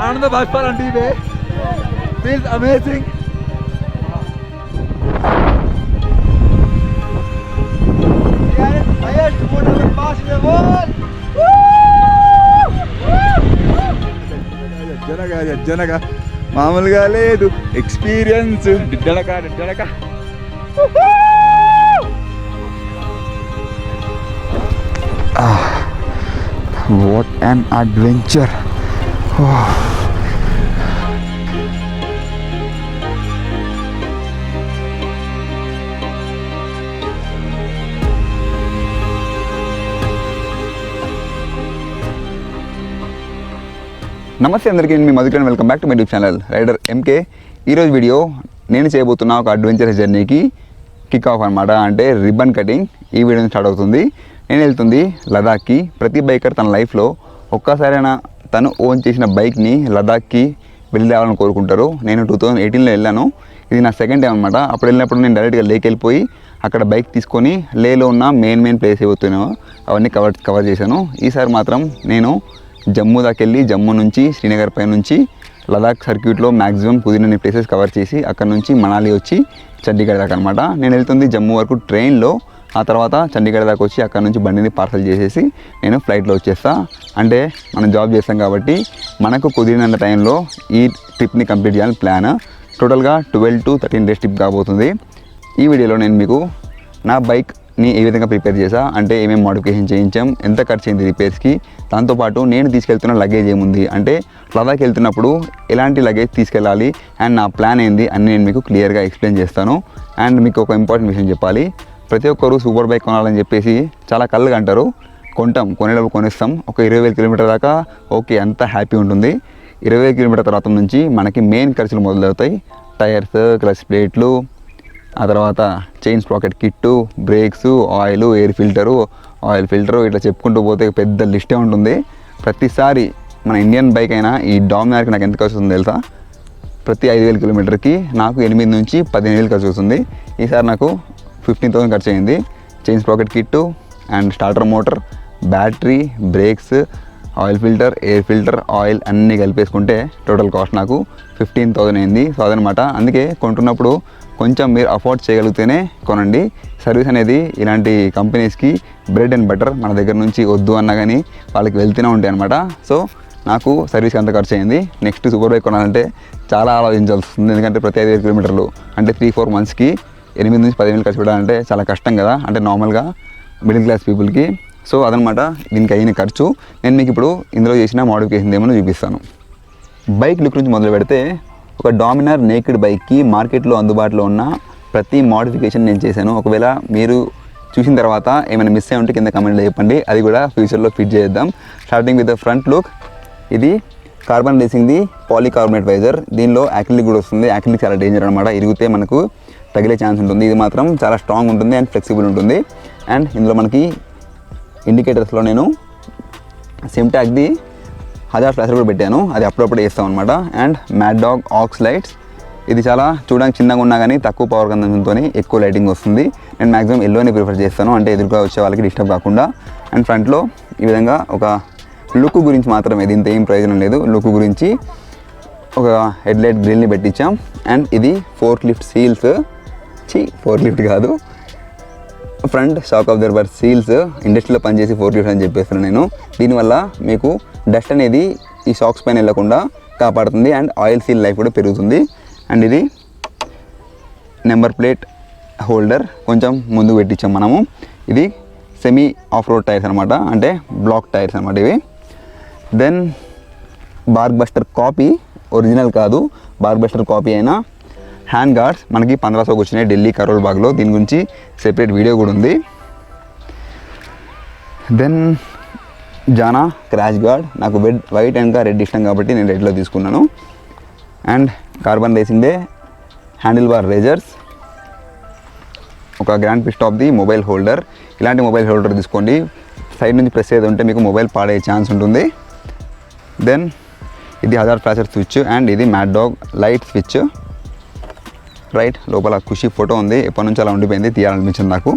Anand बाष्पाल on TV feels amazing. We are the highest mountain pass in the world. జనగా మామూలుగా లేదు experience. డిడ్డలక what an adventure. నమస్తే అందరికీ, మీ Madhukaran. Welcome back to my YouTube channel Rider MK. ఈరోజు video నేను చేయబోతున్న ఒక అడ్వెంచరస్ జర్నీకి కిక్ ఆఫ్ అనమాట. అంటే రిబ్బన్ కటింగ్ ఈ వీడియో స్టార్ట్ అవుతుంది. నేను వెళ్తుంది లదాఖ్కి. ప్రతి బైకర్ తన లైఫ్లో ఒక్కసారైనా తను ఓన్ చేసిన బైక్ని లదాఖ్కి వెళ్ళి రావాలని కోరుకుంటారు. నేను 2018లో వెళ్ళాను. ఇది నా సెకండ్ టైం అనమాట. అప్పుడు వెళ్ళినప్పుడు నేను డైరెక్ట్గా లేక్ వెళ్ళిపోయి అక్కడ బైక్ తీసుకొని లేలో ఉన్న మెయిన్ ప్లేస్ ఏవవుతున్నాయో అవన్నీ కవర్ చేశాను. ఈసారి మాత్రం నేను జమ్మూ దాకా వెళ్ళి జమ్మూ నుంచి శ్రీనగర్ పై నుంచి లదాఖ్ సర్క్యూట్లో మ్యాక్సిమం కుదిరిన ప్లేసెస్ కవర్ చేసి అక్కడ నుంచి మనాలి వచ్చి చండీగఢ్ దాకా అనమాట. నేను వెళ్తుంది జమ్మూ వరకు ట్రైన్లో. ఆ తర్వాత చండీగఢ్ దాకా వచ్చి అక్కడ నుంచి బండిని పార్సల్ చేసేసి నేను ఫ్లైట్లో వచ్చేస్తా. అంటే మనం జాబ్ చేస్తాం కాబట్టి మనకు కుదిరినంత టైంలో ఈ ట్రిప్ని కంప్లీట్ చేయాలని ప్లాన్. టోటల్గా 12 to 13 days ట్రిప్ కాబోతుంది. ఈ వీడియోలో నేను మీకు నా బైక్ని ఏ విధంగా ప్రిపేర్ చేసా, అంటే ఏమేమి మోడిఫికేషన్ చేయించాం, ఎంత ఖర్చు అయింది రిపేర్స్కి, దాంతోపాటు నేను తీసుకెళ్తున్న లగేజ్ ఏముంది, అంటే లదాఖ్ వెళ్తున్నప్పుడు ఎలాంటి లగేజ్ తీసుకెళ్ళాలి అండ్ నా ప్లాన్ ఏంది అని నేను మీకు క్లియర్గా ఎక్స్ప్లెయిన్ చేస్తాను. అండ్ మీకు ఒక ఇంపార్టెంట్ విషయం చెప్పాలి. ప్రతి ఒక్కరు సూపర్ బైక్ కొనాలని చెప్పేసి చాలా కళ్ళగా అంటారు. కొనేటప్పుడు కొనిస్తాం. ఒక 20,000 కిలోమీటర్ దాకా ఓకే, అంత హ్యాపీ ఉంటుంది. 20,000 కిలోమీటర్ తర్వాత నుంచి మనకి మెయిన్ ఖర్చులు మొదలవుతాయి. టైర్స్, క్లచ్ ప్లేట్లు, ఆ తర్వాత chain sprocket kit, brakes, oil, air filter, oil filter, ఇట్లా చెప్పుకుంటూ పోతే పెద్ద లిస్టే ఉంటుంది. ప్రతిసారి మన ఇండియన్ బైక్ అయినా ఈ డామినార్కి నాకు ఎంత ఖర్చు వస్తుందో తెలుసా? ప్రతి 5,000 కిలోమీటర్కి నాకు 8 నుంచి 15,000 ఖర్చు వస్తుంది. ఈసారి నాకు 15,000 ఖర్చు అయింది. Chain sprocket kit and starter motor, battery, brakes, oil filter, air filter, oil అన్నీ కలిపేసుకుంటే టోటల్ కాస్ట్ నాకు 15,000 అయింది. సో అదనమాట. అందుకే కొంటున్నప్పుడు కొంచెం మీరు అఫోర్డ్ చేయగలిగితేనే కొనండి. సర్వీస్ అనేది ఇలాంటి కంపెనీస్కి బ్రెడ్ అండ్ బటర్. మన దగ్గర నుంచి వద్దు అన్నా కానీ వాళ్ళకి వెళ్తూనే ఉంటాయి అనమాట. సో నాకు సర్వీస్కి అంత ఖర్చు అయింది. నెక్స్ట్ సూపర్ బైక్ కొనాలంటే చాలా ఆలోచించాల్సి వస్తుంది. ఎందుకంటే ప్రతి 5,000 కిలోమీటర్లు అంటే 3-4 మంత్స్కి 8 నుంచి 10,000 ఖర్చు పెట్టాలంటే చాలా కష్టం కదా, అంటే నార్మల్గా మిడిల్ క్లాస్ పీపుల్కి. సో అదనమాట దీనికి అయిన ఖర్చు. నేను మీకు ఇప్పుడు ఇందులో చేసిన మోడిఫికేషన్ ఏమో చూపిస్తాను. బైక్ లుక్ నుంచి మొదలు పెడితే, ఒక డామినార్ నేకెడ్ బైక్కి మార్కెట్లో అందుబాటులో ఉన్న ప్రతి మోడిఫికేషన్ నేను చేశాను. ఒకవేళ మీరు చూసిన తర్వాత ఏమైనా మిస్ అయి ఉంటే కింద కమెంట్లో చెప్పండి, అది కూడా ఫ్యూచర్లో ఫిట్ చేద్దాం. Starting with the front look. ఇది కార్బన్ రేసింగ్ది పాలీకార్బోనేట్ వైజర్. దీనిలో యాక్రిలిక్ కూడా వస్తుంది. యాక్రిలిక్ చాలా డేంజర్ అనమాట, ఇరిగితే మనకు తగిలే ఛాన్స్ ఉంటుంది. ఇది మాత్రం చాలా స్ట్రాంగ్ ఉంటుంది అండ్ ఫ్లెక్సిబుల్ ఉంటుంది. అండ్ ఇందులో మనకి ఇండికేటర్స్లో నేను సిమ్టాక్ది హజార్ ఫ్లాషర్ కూడా పెట్టాను, అది అప్పుడప్పుడు వేస్తాం అనమాట. And mad dog aux lights. ఇది చాలా చూడడానికి చిన్నగా ఉన్నా కానీ తక్కువ పవర్ కంజంప్షన్తో ఎక్కువ లైటింగ్ వస్తుంది. నేను మ్యాక్సిమం ఎల్లోనే ప్రిఫర్ చేస్తాను, అంటే ఎదురుగా వచ్చే వాళ్ళకి డిస్టర్బ్ కాకుండా. అండ్ ఫ్రంట్లో ఈ విధంగా ఒక లుక్ గురించి మాత్రమే, దీంతో ఏం ప్రయోజనం లేదు. లుక్ గురించి ఒక హెడ్లైట్ గ్రిల్ని పెట్టించాం. అండ్ ఇది fork lift seals, fork lift కాదు, ఫ్రంట్ షాక్ అబ్జర్వర్ సీల్స్. ఇండస్ట్రీలో పనిచేసి ఫోర్క్ లిఫ్ట్ అని చెప్పేస్తున్నాను నేను. దీనివల్ల మీకు డస్ట్ అనేది ఈ షాక్స్ పైన వెళ్ళకుండా కాపాడుతుంది అండ్ ఆయిల్ సీల్ లైఫ్ కూడా పెరుగుతుంది. అండ్ ఇది నెంబర్ ప్లేట్ హోల్డర్ కొంచెం ముందుకు పెట్టించాం మనము. ఇది సెమీ ఆఫ్ రోడ్ టైర్స్ అనమాట, అంటే బ్లాక్ టైర్స్ అనమాట ఇవి. Then bark buster copy, original కాదు, బార్క్ బస్టర్ కాపీ అయినా హ్యాండ్ గార్డ్స్ మనకి 1500కి వచ్చినాయి ఢిల్లీ కరోల్ బాగ్లో. దీని గురించి సెపరేట్ వీడియో కూడా ఉంది. Then Zana crash guard. నాకు వైట్ అండ్ రెడ్ ఇష్టం కాబట్టి నేను రెడ్లో తీసుకున్నాను. అండ్ కార్బన్ రేసింగ్దే హ్యాండిల్ బార్ రేజర్స్. ఒక గ్రాండ్ పిస్ట్ ఆఫ్ ది మొబైల్ హోల్డర్. ఇలాంటి మొబైల్ హోల్డర్ తీసుకోండి, సైడ్ నుంచి ప్రెస్ ఏది ఉంటే మీకు మొబైల్ పాడే ఛాన్స్ ఉంటుంది. దెన్ ఇది హజార్ ఫ్లాషర్ స్విచ్ అండ్ ఇది Mad Dog light switch. Right. లోపల ఖుషి ఫోటో ఉంది, ఎప్పటి నుంచి అలా ఉండిపోయింది, తీయాలనిపించింది నాకు.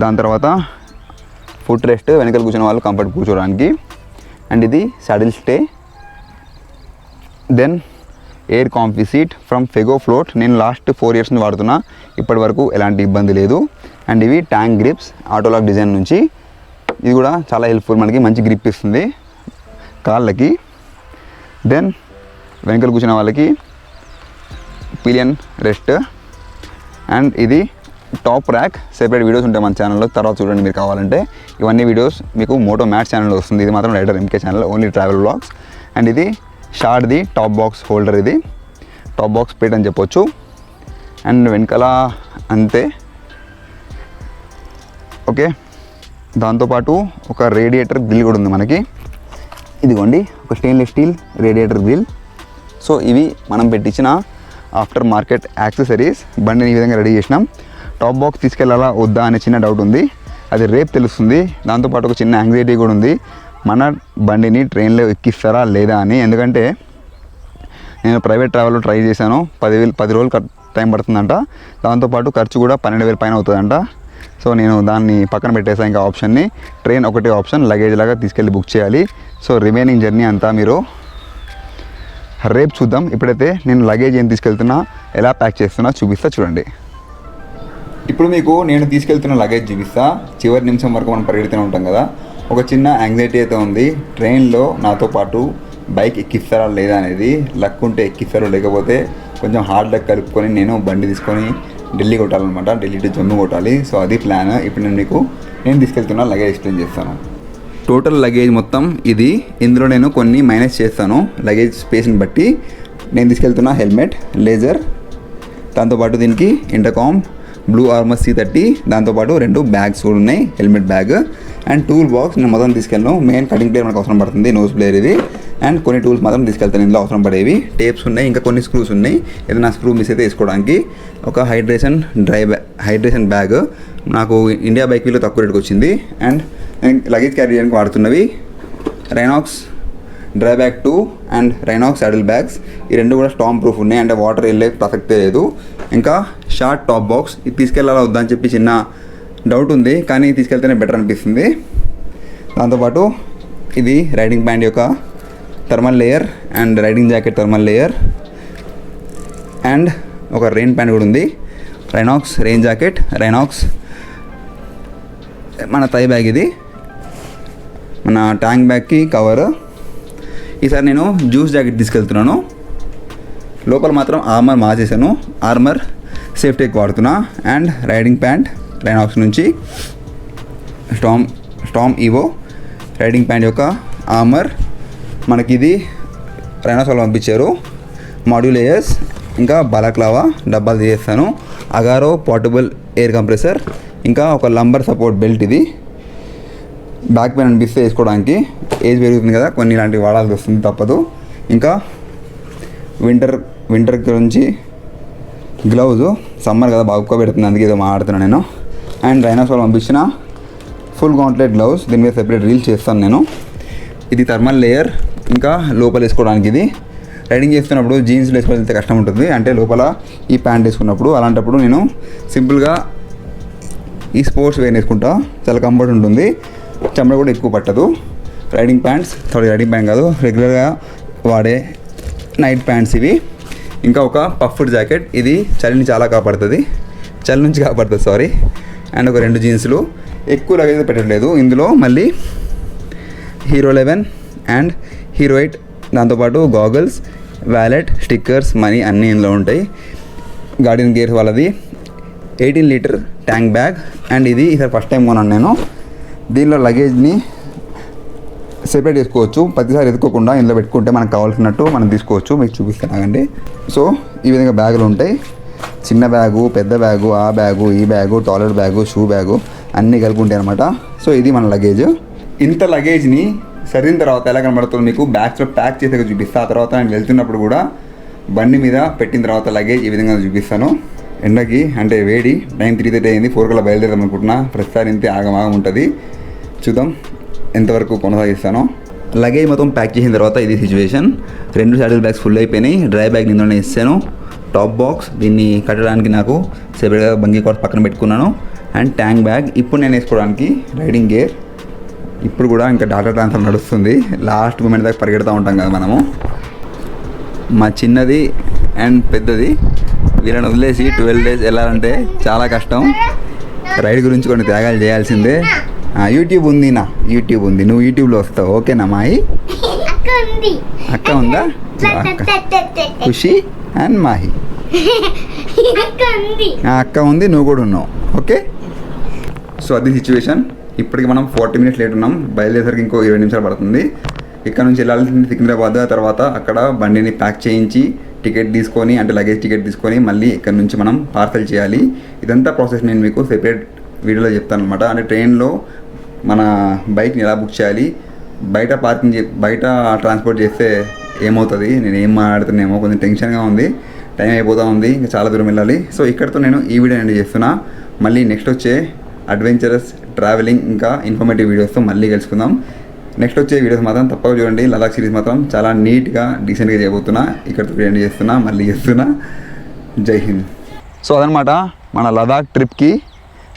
దాని తర్వాత ఫుట్ రెస్ట్, వెనకాల కూర్చున్న వాళ్ళు కంఫర్ట్ కూర్చోడానికి. అండ్ ఇది saddle stay. Then air comfy seat from ఫెగో ఫ్లోట్. నేను లాస్ట్ 4 years నుంచి వాడుతున్నా, ఇప్పటి వరకు ఎలాంటి ఇబ్బంది లేదు. అండ్ ఇవి ట్యాంక్ గ్రిప్స్, ఆటోలాక్ డిజైన్ నుంచి. ఇది కూడా చాలా హెల్ప్ఫుల్, మనకి మంచి గ్రిప్ ఇస్తుంది కాళ్ళకి. దెన్ వెనకాల కూర్చున్న వాళ్ళకి పిలియన్ రెస్ట్. అండ్ ఇది టాప్ ర్యాక్. సెపరేట్ వీడియోస్ ఉంటాయి మన ఛానల్లో, తర్వాత చూడండి మీరు కావాలంటే. ఇవన్నీ వీడియోస్ మీకు మోటో మ్యాట్ ఛానల్లో వస్తుంది, ఇది మాత్రం Rider MK channel, only travel vlogs. And ఇది షార్ట్ది టాప్ బాక్స్ హోల్డర్, ఇది టాప్ బాక్స్ ప్లేట్ అని చెప్పొచ్చు. అండ్ వెనకాల అంతే. ఓకే, దాంతోపాటు ఒక రేడియేటర్ గ్రిల్ కూడా ఉంది మనకి. ఇదిగోండి ఒక stainless steel radiator grill. So ఇవి మనం పెట్టించిన ఆఫ్టర్ మార్కెట్ యాక్సెసరీస్. బండిని ఈ విధంగా రెడీ చేసినాం. టాప్ బాక్స్ తీసుకెళ్ళాలా వద్దా అనే చిన్న డౌట్ ఉంది, అది రేపు తెలుస్తుంది. దాంతోపాటు ఒక చిన్న యాంగ్జైటీ కూడా ఉంది, మన బండిని ట్రైన్లో ఎక్కిస్తారా లేదా అని. ఎందుకంటే నేను ప్రైవేట్ ట్రావెల్లో ట్రై చేశాను, 10 రోజులు టైం పడుతుందంట. దాంతోపాటు ఖర్చు కూడా 12,000 పైన అవుతుందంట. సో నేను దాన్ని పక్కన పెట్టేసాను ఇంకా ఆప్షన్ని. ట్రైన్ ఒకటే ఆప్షన్, లగేజ్ లాగా తీసుకెళ్ళి బుక్ చేయాలి. సో రిమైనింగ్ జర్నీ అంతా మీరు రేపు చూద్దాం. ఇప్పుడైతే నేను లగేజ్ ఏం తీసుకెళ్తున్నా, ఎలా ప్యాక్ చేస్తున్నా చూపిస్తా చూడండి. ఇప్పుడు మీకు నేను తీసుకెళ్తున్న లగేజ్ చూపిస్తా. చివరి నిమిషం వరకు మనం పరిగెడుతూనే ఉంటాం కదా, ఒక చిన్న యాంగ్జైటీ అయితే ఉంది. ట్రైన్లో నాతో పాటు బైక్ ఎక్కిస్తారా లేదా అనేది. లక్ ఉంటే ఎక్కిస్తారో, లేకపోతే కొంచెం హార్డ్ లక్ కలుపుకొని నేను బండి తీసుకొని ఢిల్లీ కొట్టాలన్నమాట. ఢిల్లీ టు జమ్మూ కొట్టాలి. సో అది ప్లాన్. ఇప్పుడు నేను తీసుకెళ్తున్న లగేజ్ ఎక్స్ప్లెయిన్ చేస్తాను. టోటల్ లగేజ్ మొత్తం ఇది. ఇందులో నేను కొన్ని మైనస్ చేస్తాను లగేజ్ స్పేస్ని బట్టి. నేను తీసుకెళ్తున్న హెల్మెట్, లేజర్, దాంతోపాటు దీనికి ఇంటర్కామ్, బ్లూ ఆర్మర్ C30, దాంతోపాటు 2 బ్యాగ్స్ కూడా ఉన్నాయి, helmet bag. And tool box నేను మొత్తం తీసుకెళ్ళను. మెయిన్ కటింగ్ ప్లేయర్ మనకు అవసరం పడుతుంది, నోస్ ప్లేయర్ ఇది. అండ్ కొన్ని టూల్స్ మాత్రం తీసుకెళ్తాను, ఇందులో అవసరం పడేవి. టేప్స్ ఉన్నాయి, ఇంకా కొన్ని స్క్రూస్ ఉన్నాయి, ఏదైనా స్క్రూ మిస్ అయితే వేసుకోవడానికి. ఒక హైడ్రేషన్ బ్యాగ్ నాకు ఇండియా బైక్ వీలో తక్కువ రేటుకి వచ్చింది. అండ్ లగేజ్ క్యారీ చేయడానికి వాడుతున్నవి Rynox dry bag 2 and Rynox saddle bags. ఈ 2 కూడా స్టామ్ ప్రూఫ్ ఉన్నాయి, అంటే వాటర్ వెళ్ళే ప్రసక్తే లేదు. ఇంకా షార్ట్ టాప్ బాక్స్, ఇది తీసుకెళ్ళాలా వద్దా అని చెప్పి చిన్న డౌట్ ఉంది, కానీ తీసుకెళ్తేనే బెటర్ అనిపిస్తుంది. దాంతోపాటు ఇది రైడింగ్ ప్యాంట్ యొక్క thermal layer and riding jacket thermal layer. And ఒక రెయిన్ ప్యాంట్ కూడా ఉంది, రైనాక్స్ రెయిన్ జాకెట్, రైనాక్స్ మన థై బ్యాగ్, ఇది మన ట్యాంక్ బ్యాగ్కి కవర్. ఈసారి నేను జ్యూస్ జాకెట్ తీసుకెళ్తున్నాను. లోపల మాత్రం ఆర్మర్ మార్చేసాను, ఆర్మర్ సేఫ్టీకి వాడుతున్నా. అండ్ రైడింగ్ ప్యాంట్ రైనాక్స్ నుంచి స్టామ్ ఈవో రైడింగ్ ప్యాంట్ యొక్క ఆర్మర్ మనకి ఇది రైనాక్స్ వాళ్ళు పంపించారు. మాడ్యులేయర్స్, ఇంకా బలాక్లావా డబ్బాలు తీసేస్తాను. అగారో పోర్టబుల్ ఎయిర్ కంప్రెసర్, ఇంకా ఒక లంబర్ సపోర్ట్ బెల్ట్. ఇది బ్యాక్ పెయిన్ అనిపిస్తే వేసుకోవడానికి, ఏజ్ పెరుగుతుంది కదా, కొన్ని ఇలాంటివి వాడాల్సి వస్తుంది, తప్పదు. ఇంకా వింటర్ గురించి గ్లౌజ్, సమ్మర్ కదా బాగా పెడుతుంది, అందుకే ఏదో మాట్లాడుతున్నాను నేను. అండ్ రైనాక్స్ వాళ్ళు పంపించిన ఫుల్ గౌంట్లెట్ గ్లౌజ్, దీని మీద సెపరేట్ రీల్ చేస్తాను నేను. ఇది థర్మల్ లేయర్, ఇంకా లోపల వేసుకోవడానికి. ఇది రైడింగ్ చేస్తున్నప్పుడు జీన్స్ వేసుకొని వెళ్తే కష్టం ఉంటుంది, అంటే లోపల ఈ ప్యాంట్ వేసుకున్నప్పుడు. అలాంటప్పుడు నేను సింపుల్గా ఈ స్పోర్ట్స్ వేర్ వేసుకుంటా, చాలా కంఫర్ట్ ఉంటుంది, చెమట కూడా ఎక్కువ పట్టదు. రైడింగ్ ప్యాంట్స్, రైడింగ్ ప్యాంట్ కాదు, రెగ్యులర్గా వాడే నైట్ ప్యాంట్స్ ఇవి. ఇంకా ఒక పఫ్డ్ జాకెట్, ఇది చలి నుంచి కాపాడుతుంది సారీ. అండ్ ఒక 2 జీన్స్లు. ఎక్కువ లగేజ్ పెట్టట్లేదు ఇందులో. మళ్ళీ హీరో 11 అండ్ హీరో 8, దాంతోపాటు గాగల్స్, వ్యాలెట్, స్టిక్కర్స్, మనీ అన్నీ ఇందులో ఉంటాయి. గార్డెన్ గేర్స్ వాళ్ళది 18 లీటర్ ట్యాంక్ బ్యాగ్. అండ్ ఇది ఈసారి ఫస్ట్ టైం కొన్నాను నేను. దీనిలో లగేజ్ని సెపరేట్ చేసుకోవచ్చు, ప్రతిసారి ఎత్తుకోకుండా ఇందులో పెట్టుకుంటే మనకు కావాల్సినట్టు మనం తీసుకోవచ్చు. మీకు చూపిస్తానండి. సో ఈ విధంగా బ్యాగులు ఉంటాయి, చిన్న బ్యాగు, పెద్ద బ్యాగు, ఆ బ్యాగు, ఈ bag, toilet bag, shoe bag అన్నీ కలిపి ఉంటాయి అనమాట. సో ఇది మన లగేజ్. ఇంత లగేజ్ని సరిన తర్వాత ఎలా కనబడుతుందో మీకు బ్యాగ్స్లో ప్యాక్ చేసాక చూపిస్తాను. ఆ తర్వాత నేను వెళ్తున్నప్పుడు కూడా బండి మీద పెట్టిన తర్వాత లగేజ్ ఈ విధంగా చూపిస్తాను. ఎండకి అంటే వేడి, టైం 3:30 అయింది, 4 కల్లా బయలుదేరాం అనుకుంటున్నా. ప్రతిసారి ఇంతే ఆగమాగం ఉంటుంది, చూద్దాం ఎంతవరకు కొనసాగిస్తాను. లగేజ్ మొత్తం ప్యాక్ చేసిన తర్వాత ఇది సిచ్యువేషన్. 2 సాడిల్ బ్యాగ్స్ ఫుల్ అయిపోయినాయి, డ్రై బ్యాగ్ నిందనే ఇస్తాను. టాప్ బాక్స్, దీన్ని కట్టడానికి నాకు సెపరేట్గా బంగీ కార్డ్ పక్కన పెట్టుకున్నాను. And tank bag. ఇప్పుడు నేను వేసుకోవడానికి రైడింగ్ గేర్. ఇప్పుడు కూడా ఇంకా డాటా ట్రాన్స్ఫర్ నడుస్తుంది, లాస్ట్ మూమెంట్ దాకా పరిగెడుతూ ఉంటాం కదా మనము. మా చిన్నది అండ్ పెద్దది వీళ్ళని వదిలేసి 12 days వెళ్ళాలంటే చాలా కష్టం. రైడ్ గురించి కొన్ని త్యాగాలు చేయాల్సిందే. యూట్యూబ్ ఉంది, యూట్యూబ్ ఉంది, నువ్వు యూట్యూబ్లో వస్తావు. ఓకేనా మాయి? అక్క ఉందా? ఖుషి అండ్ మాహి. అక్క ఉంది, నువ్వు కూడా ఉన్నావు. ఓకే, సో అది సిచ్యువేషన్. ఇప్పటికి మనం 40 minutes లేట్ ఉన్నాం. బయలుదేరేసరికి ఇంకో 20 నిమిషాలు పడుతుంది. ఇక్కడ నుంచి వెళ్ళాల్సింది సికింద్రాబాద్. తర్వాత అక్కడ బండిని ప్యాక్ చేయించి టికెట్ తీసుకొని, అంటే లగేజ్ టికెట్ తీసుకొని మళ్ళీ ఇక్కడ నుంచి మనం పార్సల్ చేయాలి. ఇదంతా ప్రాసెస్ నేను మీకు సెపరేట్ వీడియోలో చెప్తాను అనమాట. అంటే ట్రైన్లో మన బైక్ని ఎలా బుక్ చేయాలి, బయట ట్రాన్స్పోర్ట్ చేస్తే ఏమవుతుంది, నేను ఏం మాట్లాడుతున్నానేమో కొంచెం టెన్షన్గా ఉంది. టైం అయిపోతూ ఉంది, ఇంకా చాలా దూరం వెళ్ళాలి. సో ఇక్కడితో నేను ఈ వీడియో ఎండ్ చేస్తున్నా. మళ్ళీ నెక్స్ట్ వచ్చే అడ్వెంచరస్, ట్రావెలింగ్, ఇంకా ఇన్ఫర్మేటివ్ వీడియోస్తో మళ్ళీ కలుసుకుందాం. నెక్స్ట్ వచ్చే వీడియోస్ మాత్రం తప్పక చూడండి. లదాఖ్ సిరీస్ మాత్రం చాలా నీట్గా, డీసెంట్గా చేయబోతున్నా. ఇక్కడితో ఎండ్ చేస్తున్నా, మళ్ళీ చేస్తున్నా. జై హింద్. సో అదనమాట మన లదాఖ్ ట్రిప్కి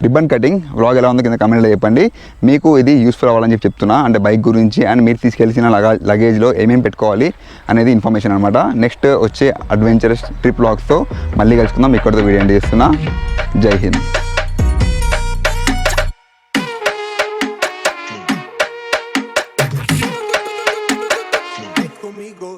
రిబ్బన్ కటింగ్ వ్లాగ్ ఎలా ఉందో కింద కమెంట్లో చెప్పండి. మీకు ఇది యూస్ఫుల్ అవ్వాలని చెప్తున్నా, అంటే బైక్ గురించి అండ్ మీరు తీసుకెళ్ళిన లగేజ్లో ఏమేమి పెట్టుకోవాలి అనేది ఇన్ఫర్మేషన్ అనమాట. నెక్స్ట్ వచ్చే అడ్వెంచరస్ ట్రిప్ వ్లాగ్స్తో మళ్ళీ కలుసుకుందాం. ఇక్కడితో వీడియో ఎండ్ చేస్తున్నా. జై హింద్. Conmigo,